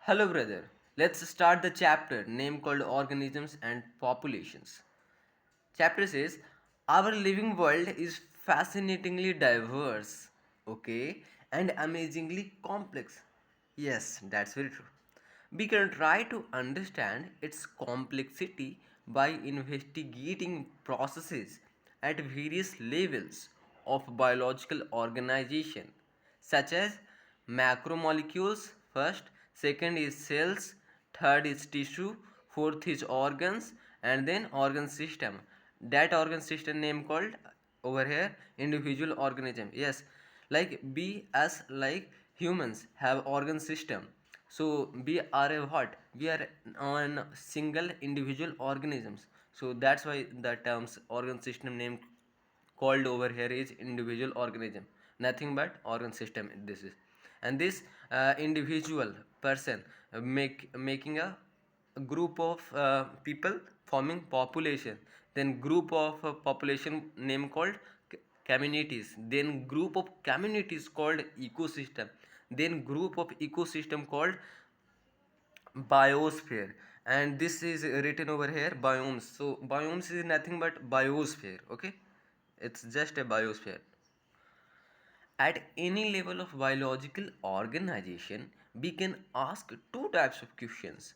Hello, brother. Let's start the chapter name called Organisms and Populations. Chapter says our living world is fascinatingly diverse, okay, and amazingly complex. Yes, that's very true. We can try to understand its complexity by investigating processes at various levels of biological organization, such as macromolecules first, second is cells, third is tissue, fourth is organs, and then organ system. That organ system name called over here individual organism. Yes, like we as like humans have organ system, so we are a what, we are on single individual organisms, so that's why the terms organ system name called over here is individual organism, nothing but organ system this is. And this individual person making a group of people forming population, then group of population name called communities, then group of communities called ecosystem, then group of ecosystem called biosphere, and this is written over here biomes. So biomes is nothing but biosphere, okay, it's just a biosphere. At any level of biological organization, we can ask two types of questions.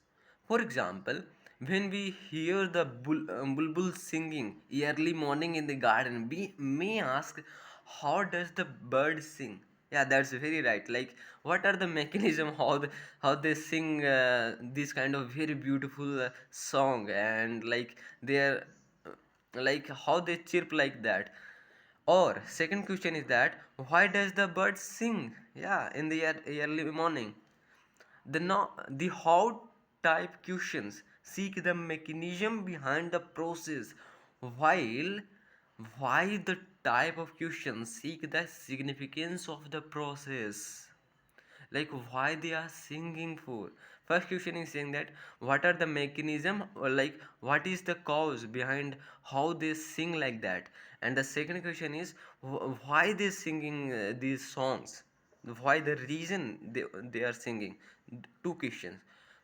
For example, when we hear the bulbul singing early morning in the garden, we may ask, how does the bird sing? Yeah, that's very right. Like, what are the mechanism how they sing this kind of very beautiful song, and like they're like how they chirp like that. Or second question is that why does the bird sing? Yeah, in the early morning. The no, the how type questions seek the mechanism behind the process, while why the type of questions seek the significance of the process, like why they are singing for. First question is saying that what are the mechanism, or like what is the cause behind how they sing like that. And the second question is why they singing these songs, why the reason they are singing. Two questions.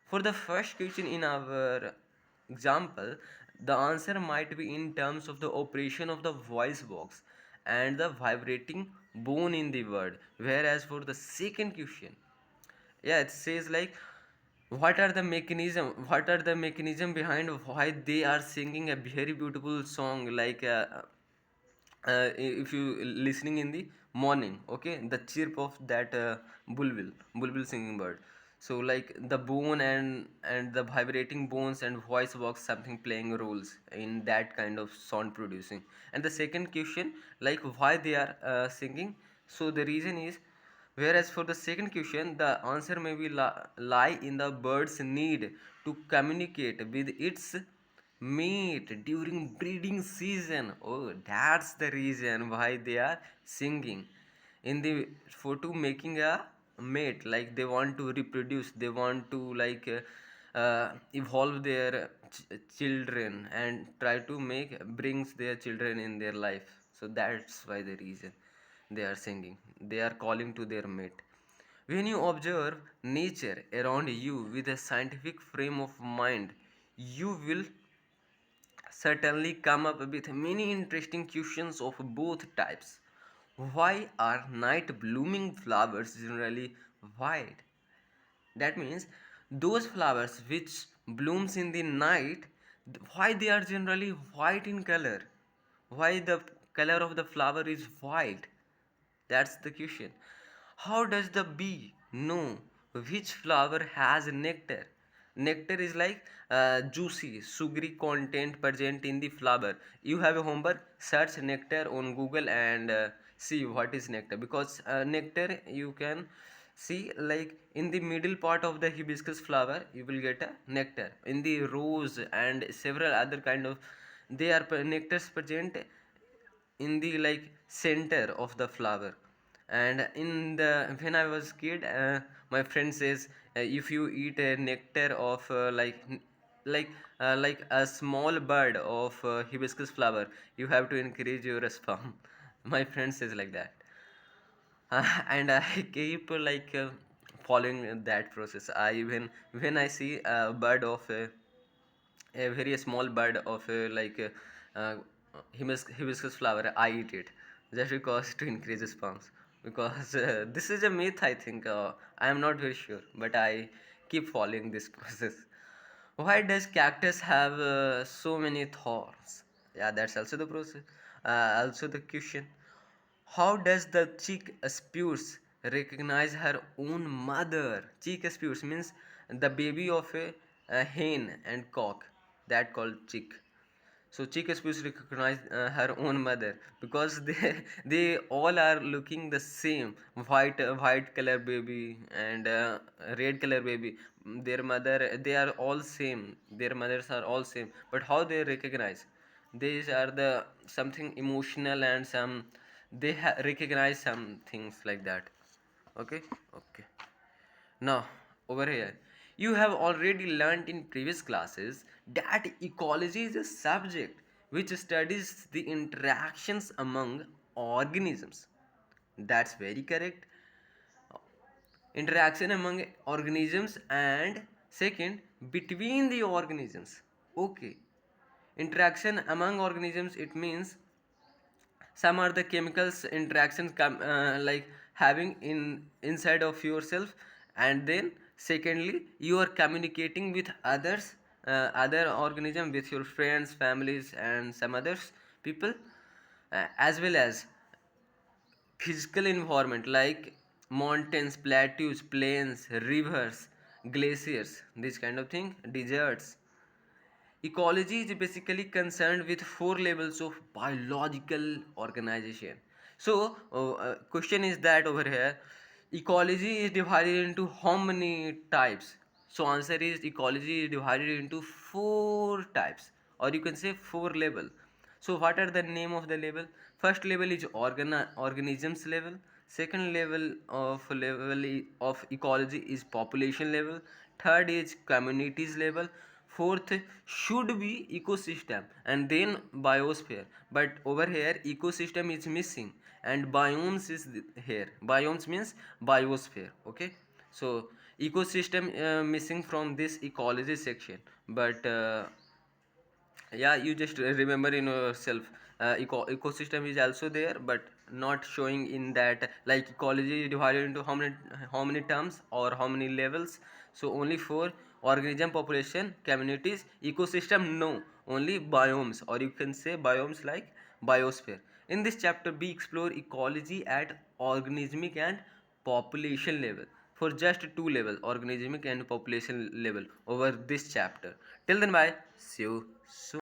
For the first question in our example, the answer might be in terms of the operation of the voice box and the vibrating bone in the word, whereas for the second question, yeah, it says like what are the mechanism behind why they are singing a very beautiful song, like if you listening in the morning, okay, the chirp of that bulbul singing bird. So like the bone and the vibrating bones and voice box something playing roles in that kind of sound producing. And the second question, like why they are singing, so the reason is, whereas for the second question, the answer may be lie in the bird's need to communicate with its mate during breeding season. Oh, that's the reason why they are singing in the for to making a mate, like they want to reproduce, they want to like evolve their children and try to make brings their children in their life. So that's why the reason they are singing, they are calling to their mate. When you observe nature around you with a scientific frame of mind, you will certainly come up with many interesting questions of both types. Why are night blooming flowers generally white? That means those flowers which blooms in the night, why they are generally white in color? Why the color of the flower is white? That's the question. How does the bee know which flower has nectar? Nectar is like juicy, sugary content present in the flower. You have a homework, search nectar on Google and see what is nectar. Because nectar you can see like in the middle part of the hibiscus flower, you will get a nectar. In the rose and several other kind of, they are nectars present in the like center of the flower. And in the when I was kid, my friend says if you eat a nectar of like a small bird of hibiscus flower, you have to increase your sperm. My friend says like that. And I keep following that process. I even when I see a bird of a very small bud of uh, hibiscus flower, I eat it just because to increase the sperms. Because this is a myth, I think. I am not very sure, but I keep following this process. Why does cactus have so many thorns? Yeah, that's also the process. Also the question. How does the chick spruce recognize her own mother? Chick spruce means the baby of a hen and cock. That called chick. So chick spruce recognize her own mother because they all are looking the same. White color baby and red color baby. Their mother, they are all same. Their mothers are all same. But how they recognize? These are the something emotional and some they recognize some things like that. Okay. Okay. Now, over here, you have already learned in previous classes that ecology is a subject which studies the interactions among organisms. That's very correct. Interaction among organisms, and second, between the organisms. Okay. Interaction among organisms, it means some are the chemicals interactions like having in inside of yourself, and then secondly you are communicating with others, other organism, with your friends, families, and some others people, as well as physical environment like mountains, plateaus, plains, rivers, glaciers, this kind of thing, deserts. Ecology is basically concerned with four levels of biological organization. So, question is that over here, ecology is divided into how many types? So, answer is ecology is divided into four types, or you can say four level. So, what are the name of the level? First level is organisms level. Second level of ecology is population level. Third is communities level. Fourth should be ecosystem, and then biosphere. But over here ecosystem is missing, and biomes is here. Biomes means biosphere. Okay, so ecosystem missing from this ecology section. But yeah, you just remember in yourself, ecosystem is also there but not showing in that, like ecology is divided into how many terms or how many levels. So only for organism, population, communities, ecosystem, no, only biomes, or you can say biomes like biosphere. In this chapter we explore ecology at organismic and population level, for just two level, organismic and population level, over this chapter. Till then, bye, see you soon.